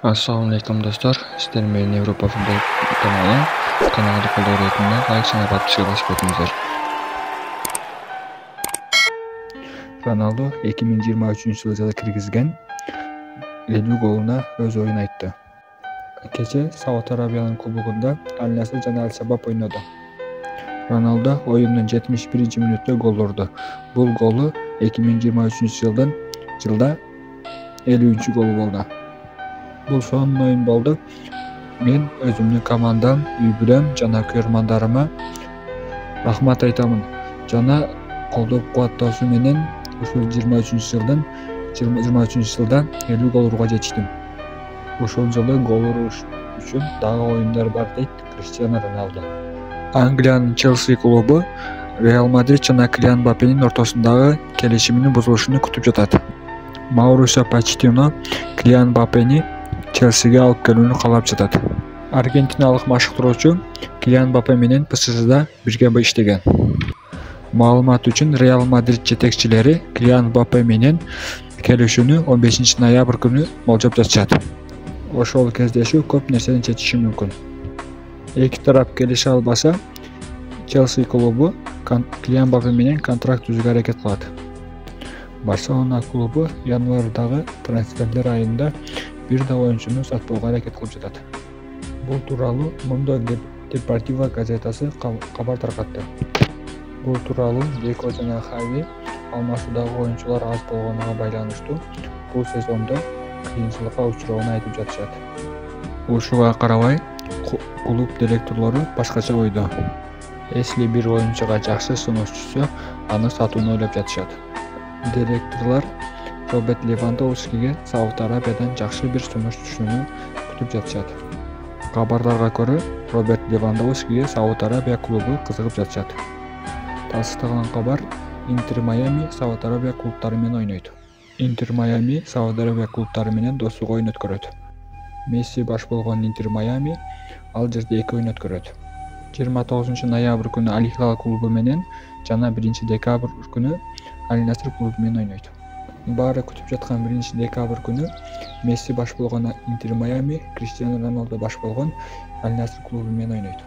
Assalamu alaikum dostlar. Sizler menин Европа футбол kanalda kolay ретінде лайк жана подписка басып өтүңүздөр. Ronaldo 2023-жылы киргизген 50 голуна өз оюн айтты. Кече Сауд Арабиянын кубогунда Аль Наср жана Аль Шабаб ойноду. Ronaldo оюндун 71-мүнөттө гол урду. Бул голу 2023-жылда 50-голу болду. Бул сонун оюн болду. Мен өзүмдүн командам, үй бүлөм жана көрөрмандарыма рахмат айтамын. Жана колдоп кубаттоосу менен ушул 23-жылда 50 гол урууга жетиштим. Ушул жылы гол уруу үчүн дагы оюндар бар дейт Криштиано Роналдо. Англиянын Челси клубу Реал Мадрид жана Килиан Мбаппенин ортосундагы келишиминин бузулушун күтүп жатат. Маурисио Почеттино Килиан Мбаппени Челсиге алып келүүнү каалап жатат. Аргентиналык машыктыруучу Килиан Мбаппе менен ПСЖда бирге иштеген. Маалымат үчүн Реал Мадрид жетекчилери Килиан Мбаппе менен келишүүнү 15-ноябрь күнү болжоп жатышат. Ошол кездешүү көп нерсени чечиши мүмкүн. Эки тарап келише албаса, Челси клубу Килиан Мбаппе менен контракт түзүүгө аракет кылат. Барселона клубу январдагы трансферлер айында бир да оюнчуну сатпоого аракет кылып жатат. Бул тууралуу Mundo Deportivo газетасы кабар таркатты. Бул тууралуу Деко жана Хави алмашуудагы оюнчулар аз болгонуна байланыштуу бул сезондо кыйынчылыкка учуроону айтып жатышат. Ушуга карабай, клуб директорлору башкача ойдо. Эсли бир оюнчуга жакшы сунуш түшсө, аны сатууну ойлоп жатышат. Директорлор Роберт Левандовскиге Сауд Арабиядан жакшы бир сунуш түшүүнү күтүп жатышат. Кабарларга көрө, Роберт Левандовскиге Сауд Арабия клубу кызыгып жатышат. Тасдыкталган кабар, Интер Майами Сауд Арабия клубтары менен ойнойт. Интер Майами Сауд Арабия клубтары менен достук оюн өткөрөт. Месси баш болгон Интер Майами ал жерде 2 оюн өткөрөт. 29-ноябрь күнү Аль Хилал клубу менен жана 1-декабрь күнү Аль Наср клубу менен ойнойт. Баары күтүп жаткан 1-декабрь күнү Месси баш болгон Интер Майами, Криштиано Роналдо баш болгон Аль Наср клубу менен ойнойт.